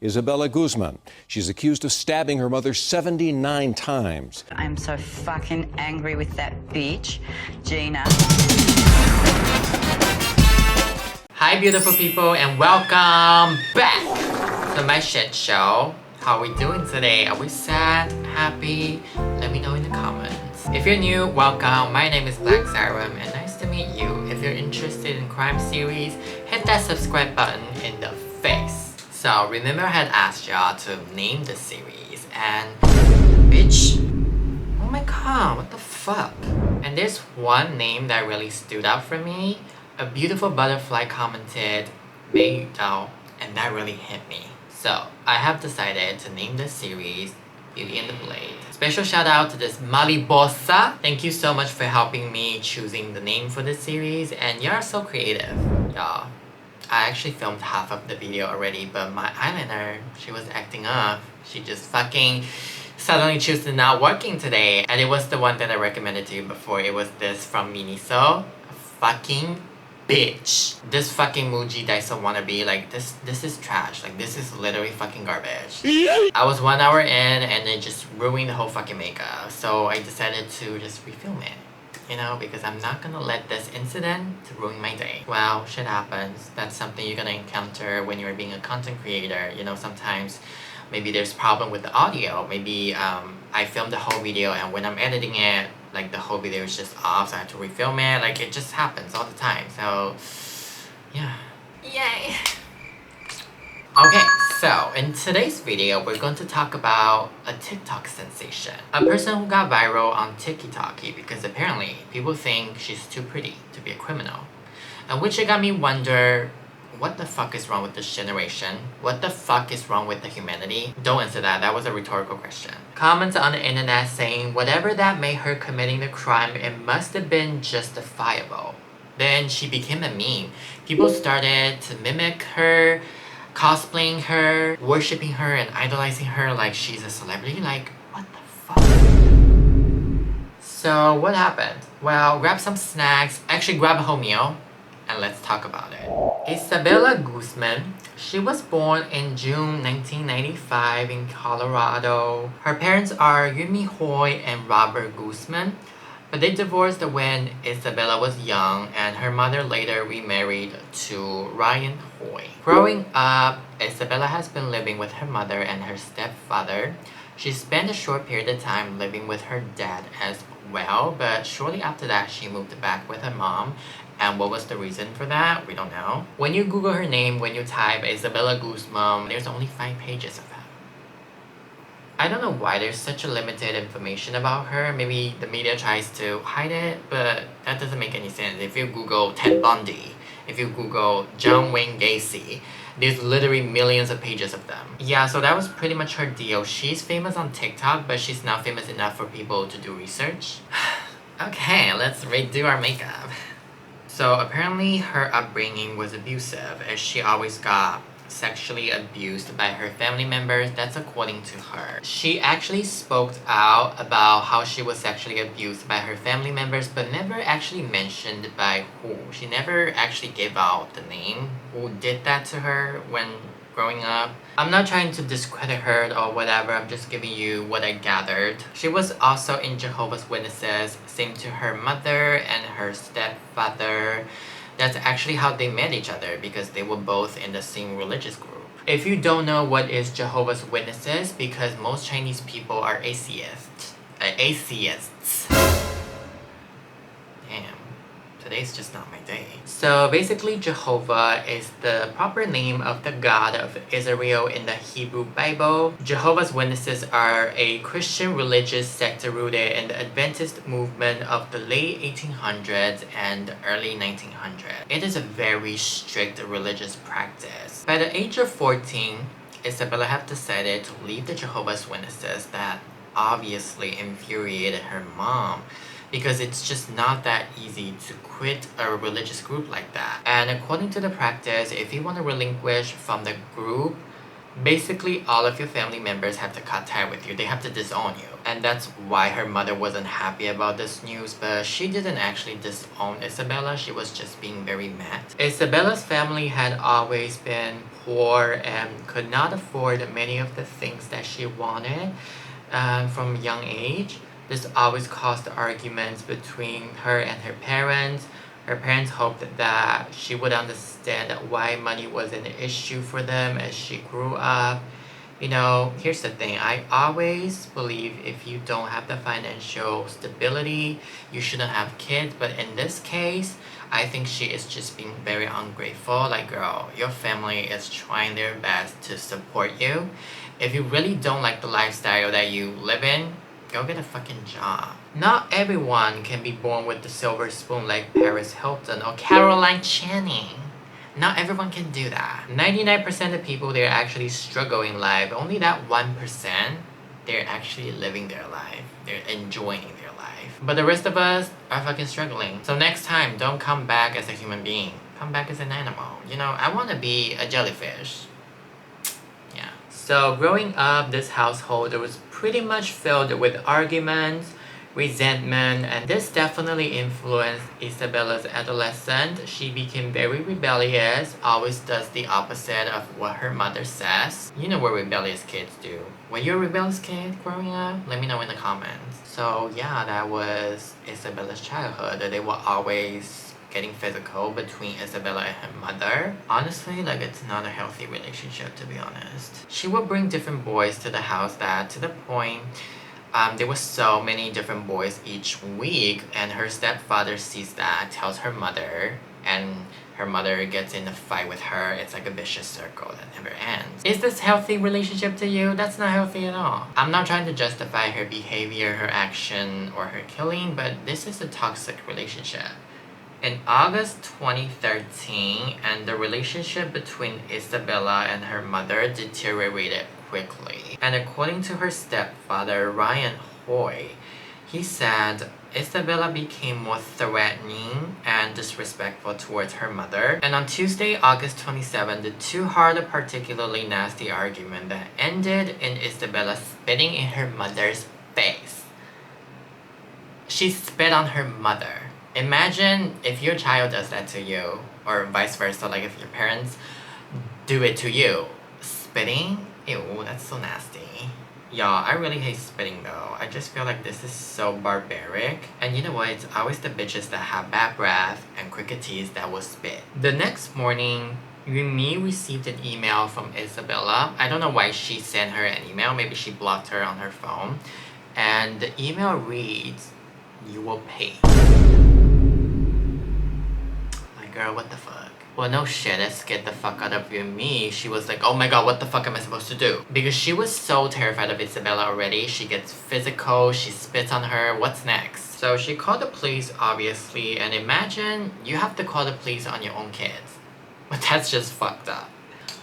Isabella Guzman. She's accused of stabbing her mother 79 times. I'm so fucking angry with that bitch, Gina. Hi beautiful people and welcome back to my shit show. How are we doing today? Are we sad? Happy? Let me know in the comments. If you're new, welcome. My name is BLACSIREN and nice to meet you. If you're interested in crime series, hit that subscribe button in the face. So remember I had asked y'all to name the series and bitch, oh my god, what the fuck? And there's one name that really stood out for me. A beautiful butterfly commented, Eyebrow, and that really hit me. So I have decided to name this series Beauty and the Blade. Special shout out to this Malibosa. Thank you so much for helping me choosing the name for this series, and you're so creative, y'all. I actually filmed half of the video already, but my eyeliner, she was acting up. She just fucking suddenly chose to not working today. And it was the one that I recommended to you before. It was this from Miniso. Fucking bitch. This fucking Muji Daiso wannabe, like this is trash. Like this is literally fucking garbage. I was 1 hour in and it just ruined the whole fucking makeup. So I decided to just refilm it. You know, because I'm not gonna let this incident to ruin my day. Well, shit happens. That's something you're gonna encounter when you're being a content creator. You know, sometimes maybe there's problem with the audio. Maybe I filmed the whole video and when I'm editing it, like the whole video is just off, so I have to refilm it. Like it just happens all the time. So yeah. Yay! Okay, so in today's video, we're going to talk about a TikTok sensation. A person who got viral on TikTok because apparently people think she's too pretty to be a criminal. And which got me wonder, what the fuck is wrong with this generation? What the fuck is wrong with the humanity? Don't answer that, that was a rhetorical question. Comments on the internet saying whatever that made her committing the crime, it must have been justifiable. Then she became a meme. People started to mimic her, cosplaying her, worshipping her and idolizing her like she's a celebrity. Like, what the fuck? So what happened? Well, grab some snacks, actually grab a whole meal, and let's talk about it. Isabella Guzman, she was born in June 1995 in Colorado. Her parents are Yumi Hoy and Robert Guzman, but they divorced when Isabella was young and her mother later remarried to Ryan Hoy. Growing up, Isabella has been living with her mother and her stepfather. She spent a short period of time living with her dad as well, but shortly after that she moved back with her mom. And what was the reason for that? We don't know. When you Google her name, when you type Isabella Guzman, there's only 5 pages of that. I don't know why there's such a limited information about her. Maybe the media tries to hide it, but that doesn't make any sense. If you Google Ted Bundy, if you Google John Wayne Gacy, there's literally millions of pages of them. Yeah, so that was pretty much her deal. She's famous on TikTok, but she's not famous enough for people to do research. Okay, let's redo our makeup. So apparently her upbringing was abusive as she always got sexually abused by her family members. That's according to her. She actually spoke out about how she was sexually abused by her family members but never actually mentioned by who. She never actually gave out the name who did that to her when growing up. I'm not trying to discredit her or whatever, I'm just giving you what I gathered. She was also in Jehovah's Witnesses, same to her mother and her stepfather. That's actually how they met each other because they were both in the same religious group. If you don't know what is Jehovah's Witnesses, because most Chinese people are atheists. Damn, today's just not my day. So basically Jehovah is the proper name of the God of Israel in the Hebrew Bible. Jehovah's Witnesses are a Christian religious sect rooted in the Adventist movement of the late 1800s and early 1900s. It is a very strict religious practice. By the age of 14, Isabella had decided to leave the Jehovah's Witnesses. That obviously infuriated her mom, because it's just not that easy to quit a religious group like that. And according to the practice, if you want to relinquish from the group, basically all of your family members have to cut tie with you. They have to disown you. And that's why her mother wasn't happy about this news, but she didn't actually disown Isabella. She was just being very mad. Isabella's family had always been poor and could not afford many of the things that she wanted from a young age. This always caused arguments between her and her parents. Her parents hoped that she would understand why money was an issue for them as she grew up. You know, here's the thing. I always believe if you don't have the financial stability, you shouldn't have kids. But in this case, I think she is just being very ungrateful. Like, girl, your family is trying their best to support you. If you really don't like the lifestyle that you live in, go get a fucking job. Not everyone can be born with the silver spoon like Paris Hilton or Caroline Channing. Not everyone can do that. 99% of people, they're actually struggling in life. Only that 1%, they're actually living their life. They're enjoying their life. But the rest of us are fucking struggling. So next time, don't come back as a human being. Come back as an animal. You know, I want to be a jellyfish. Yeah. So growing up, this household was pretty much filled with arguments, resentment, and this definitely influenced Isabella's adolescence. She became very rebellious, always does the opposite of what her mother says. You know what rebellious kids do. Were you a rebellious kid growing up? Let me know in the comments. So yeah, that was Isabella's childhood. They were always getting physical between Isabella and her mother. Honestly, like, it's not a healthy relationship, to be honest. She would bring different boys to the house that, to the point, there were so many different boys each week, and her stepfather sees that, tells her mother, and her mother gets in a fight with her. It's like a vicious circle that never ends. Is this healthy relationship to you? That's not healthy at all. I'm not trying to justify her behavior, her action, or her killing, but this is a toxic relationship. In August 2013, and the relationship between Isabella and her mother deteriorated quickly. And according to her stepfather, Ryan Hoy, he said Isabella became more threatening and disrespectful towards her mother. And on Tuesday, August 27, the two had a particularly nasty argument that ended in Isabella spitting in her mother's face. She spit on her mother. Imagine if your child does that to you, or vice versa, like if your parents do it to you. Spitting? Ew, that's so nasty. Y'all, I really hate spitting though. I just feel like this is so barbaric. And you know what? It's always the bitches that have bad breath and cricketies that will spit. The next morning, Yumi received an email from Isabella. I don't know why she sent her an email. Maybe she blocked her on her phone. And the email reads, "You will pay." Girl, what the fuck? Well, no shit, that scared the fuck out of me. She was like, oh my god, what the fuck am I supposed to do? Because she was so terrified of Isabella already. She gets physical, she spits on her. What's next? So she called the police, obviously, and imagine you have to call the police on your own kids. But that's just fucked up.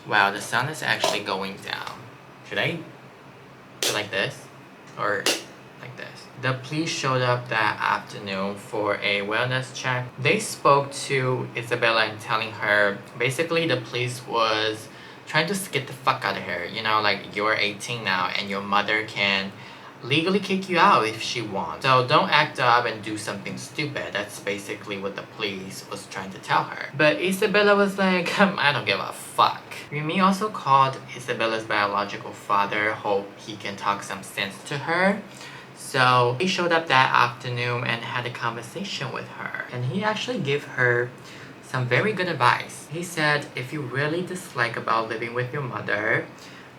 Wow, the sun is actually going down. Should I do like this? Or like this? The police showed up that afternoon for a wellness check. They spoke to Isabella and telling her, basically the police was trying to get the fuck out of her. You know, like, you're 18 now and your mother can legally kick you out if she wants. So don't act up and do something stupid. That's basically what the police was trying to tell her. But Isabella was like, I don't give a fuck. Yumi also called Isabella's biological father, hope he can talk some sense to her. So he showed up that afternoon and had a conversation with her. And he actually gave her some very good advice. He said, if you really dislike about living with your mother,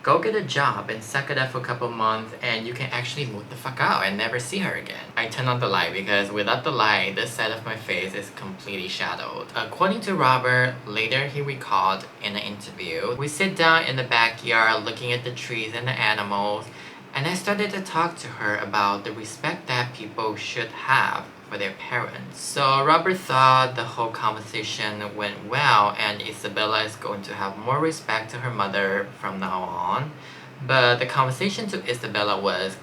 go get a job and suck it up for a couple months and you can actually move the fuck out and never see her again. I turned on the light because without the light, this side of my face is completely shadowed. According to Robert, later he recalled in an interview, we sit down in the backyard looking at the trees and the animals, and I started to talk to her about the respect that people should have for their parents. So Robert thought the whole conversation went well and Isabella is going to have more respect to her mother from now on. But the conversation to Isabella was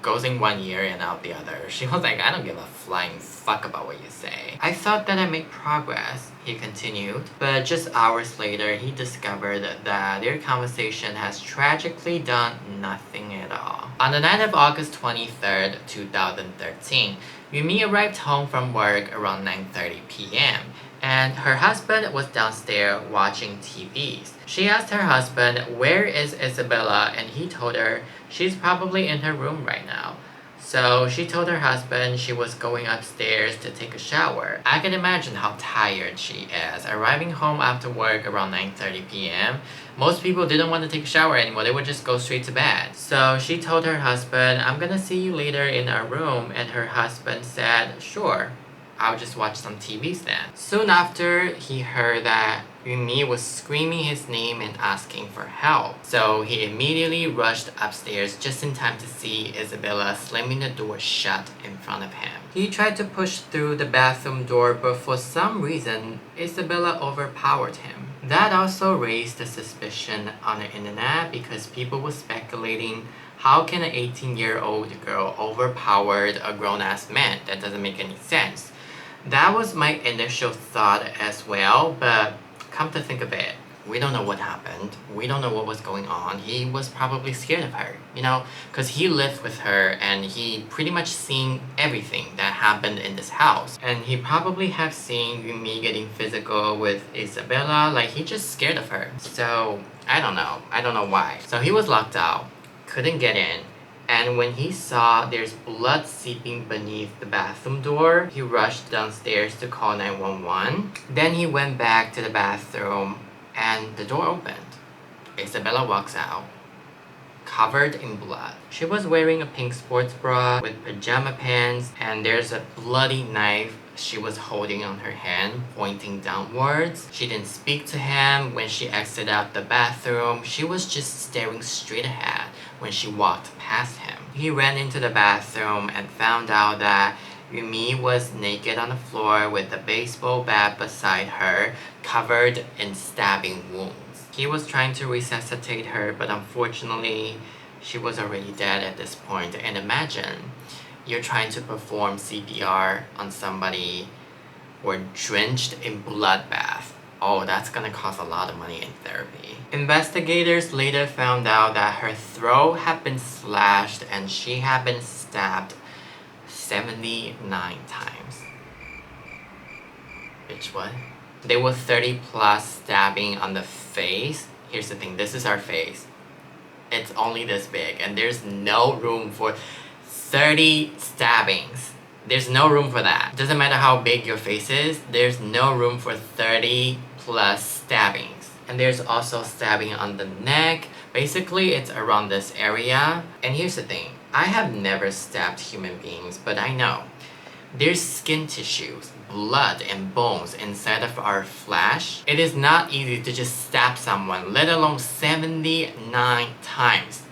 goes in one ear and out the other. She was like, I don't give a flying fuck about what you say. I thought that I made progress, he continued, but just hours later he discovered that their conversation has tragically done nothing at all. On the night of August 23rd, 2013, Yumi arrived home from work around 9:30 p.m. and her husband was downstairs watching TVs. She asked her husband, "Where is Isabella?" and he told her she's probably in her room right now. So she told her husband she was going upstairs to take a shower. I can imagine how tired she is. Arriving home after work around 9:30 p.m. Most people didn't want to take a shower anymore. They would just go straight to bed. So she told her husband, "I'm gonna see you later in our room." And her husband said, "Sure, I'll just watch some TVs then." Soon after, he heard that Yumi was screaming his name and asking for help. So he immediately rushed upstairs just in time to see Isabella slamming the door shut in front of him. He tried to push through the bathroom door, but for some reason, Isabella overpowered him. That also raised the suspicion on the internet because people were speculating, how can an 18-year-old girl overpower a grown-ass man? That doesn't make any sense. That was my initial thought as well, but come to think of it, we don't know what happened. We don't know what was going on. He was probably scared of her, you know, because he lived with her and he pretty much seen everything that happened in this house. And he probably have seen Yumi getting physical with Isabella, like he just scared of her. So, I don't know why. So he was locked out, couldn't get in. And when he saw there's blood seeping beneath the bathroom door, he rushed downstairs to call 911. Then he went back to the bathroom and the door opened. Isabella walks out, covered in blood. She was wearing a pink sports bra with pajama pants, and there's a bloody knife she was holding on her hand, pointing downwards. She didn't speak to him when she exited out the bathroom. She was just staring straight ahead when she walked past him. He ran into the bathroom and found out that Yumi was naked on the floor with a baseball bat beside her, covered in stabbing wounds. He was trying to resuscitate her, but unfortunately, she was already dead at this point. And imagine, you're trying to perform CPR on somebody who are drenched in bloodbath. Oh, that's gonna cost a lot of money in therapy. Investigators later found out that her throat had been slashed and she had been stabbed 79 times. Bitch, what? There were 30 plus stabbing on the face. Here's the thing, this is our face. It's only this big and there's no room for 30 stabbings. There's no room for that. Doesn't matter how big your face is, there's no room for 30 plus stabbings. And there's also stabbing on the neck. Basically, it's around this area. And here's the thing, I have never stabbed human beings, but I know there's skin tissues, blood, and bones inside of our flesh. It is not easy to just stab someone, let alone 79 times.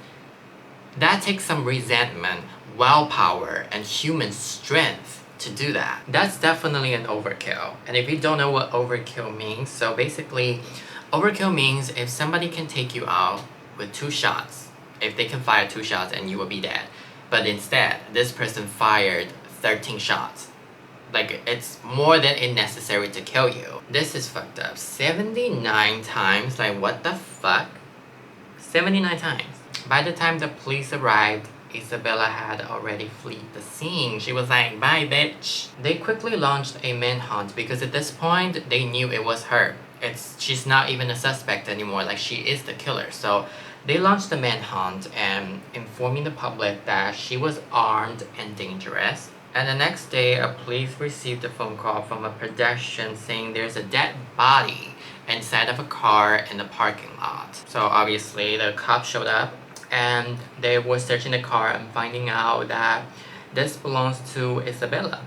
That takes some resentment, willpower, and human strength to do that. That's definitely an overkill. And if you don't know what overkill means, so basically, overkill means if somebody can take you out with 2 shots, if they can fire 2 shots and you will be dead. But instead, this person fired 13 shots. Like, it's more than necessary to kill you. This is fucked up. 79 times? Like, what the fuck? 79 times. By the time the police arrived, Isabella had already fled the scene. She was like, "Bye, bitch." They quickly launched a manhunt because at this point, they knew it was her. She's not even a suspect anymore, like she is the killer. So they launched the manhunt and informing the public that she was armed and dangerous. And the next day, a police received a phone call from a pedestrian saying there's a dead body inside of a car in the parking lot. So obviously, the cops showed up and they were searching the car and finding out that this belongs to Isabella.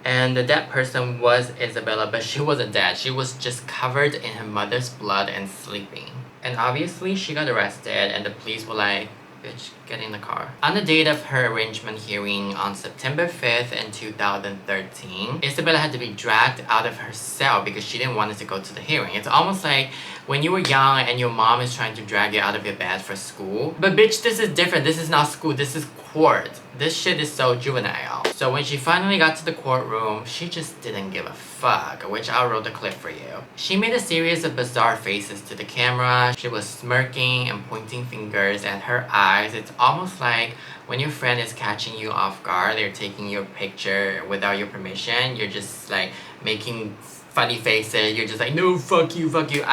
And the dead person was Isabella, but she wasn't dead. She was just covered in her mother's blood and sleeping. And obviously, she got arrested and the police were like, "Bitch, get in the car." On the date of her arraignment hearing on September 5th in 2013, Isabella had to be dragged out of her cell because she didn't want to go to the hearing. It's almost like when you were young and your mom is trying to drag you out of your bed for school. But bitch, this is different. This is not school. This is court. This shit is so juvenile. So when she finally got to the courtroom, she just didn't give a fuck, which I'll roll the clip for you. She made a series of bizarre faces to the camera. She was smirking and pointing fingers at her eyes. It's almost like when your friend is catching you off guard, they're taking your picture without your permission, you're just like making funny faces. You're just like, no, fuck you, fuck you.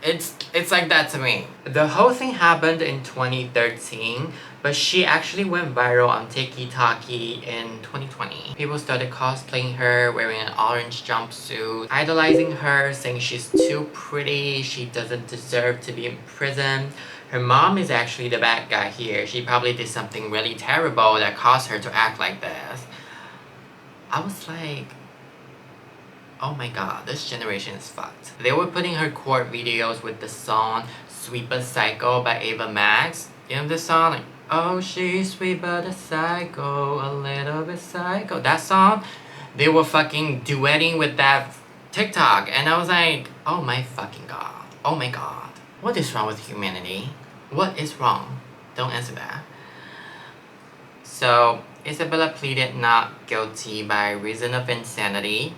It's like that to me. The whole thing happened in 2013, but she actually went viral on TikTok in 2020. People started cosplaying her, wearing an orange jumpsuit, idolizing her, saying she's too pretty, she doesn't deserve to be in prison. Her mom is actually the bad guy here. She probably did something really terrible that caused her to act like this. I was like, oh my god, this generation is fucked. They were putting her court videos with the song Sweet But Psycho by Ava Max. You know this song? Like, oh, she's sweet but a psycho, a little bit psycho. That song, they were fucking duetting with that TikTok. And I was like, oh my fucking god. Oh my god. What is wrong with humanity? What is wrong? Don't answer that. So, Isabella pleaded not guilty by reason of insanity.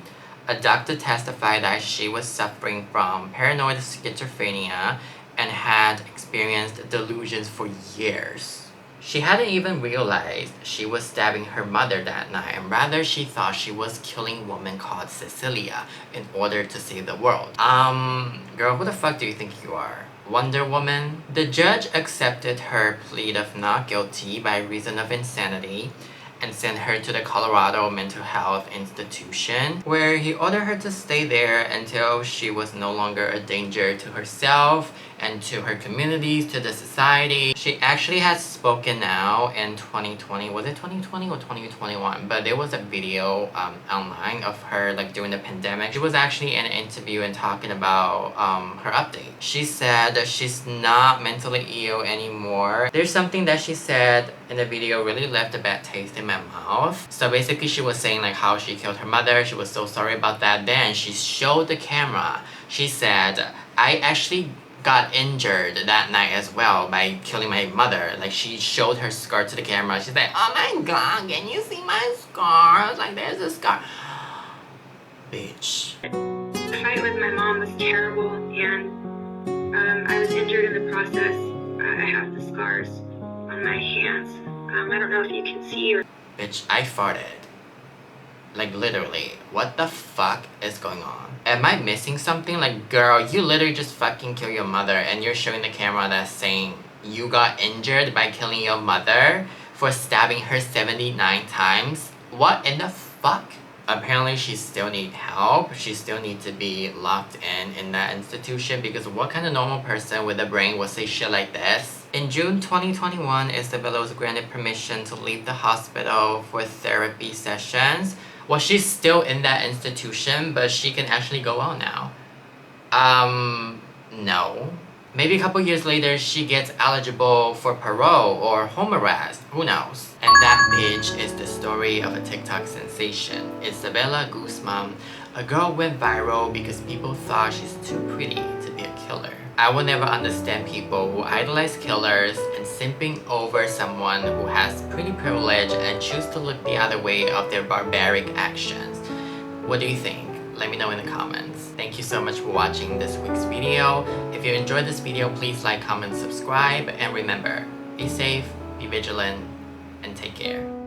A doctor testified that she was suffering from paranoid schizophrenia and had experienced delusions for years. She hadn't even realized she was stabbing her mother that night, and rather she thought she was killing a woman called Cecilia in order to save the world. Girl, who the fuck do you think you are? Wonder Woman? The judge accepted her plea of not guilty by reason of insanity and sent her to the Colorado Mental Health Institution, where he ordered her to stay there until she was no longer a danger to herself and to her communities, to the society. She actually has spoken now in 2020. Was it 2020 or 2021? But there was a video online of her like during the pandemic. She was actually in an interview and talking about her update. She said that she's not mentally ill anymore. There's something that she said in the video really left a bad taste in my mouth. So basically she was saying like how she killed her mother. She was so sorry about that. Then she showed the camera. She said, I actually got injured that night as well by killing my mother. Like she showed her scar to the camera. She's like, oh my god, can you see my scar? I was like, there's a scar. Bitch. The fight with my mom was terrible, and I was injured in the process. I have the scars on my hands. I don't know if you can see or... Bitch, I farted. Like literally, what the fuck is going on? Am I missing something? Like girl, you literally just fucking killed your mother and you're showing the camera that's saying you got injured by killing your mother for stabbing her 79 times? What in the fuck? Apparently she still needs help. She still needs to be locked in that institution, because what kind of normal person with a brain would say shit like this? In June 2021, Isabella was granted permission to leave the hospital for therapy sessions. Well, she's still in that institution, but she can actually go out now. No. Maybe a couple years later, she gets eligible for parole or home arrest. Who knows? And that bitch is the story of a TikTok sensation. Isabella Guzman. A girl went viral because people thought she's too pretty to be a killer. I will never understand people who idolize killers and simping over someone who has pretty privilege and choose to look the other way of their barbaric actions. What do you think? Let me know in the comments. Thank you so much for watching this week's video. If you enjoyed this video, please like, comment, subscribe, and remember, be safe, be vigilant, and take care.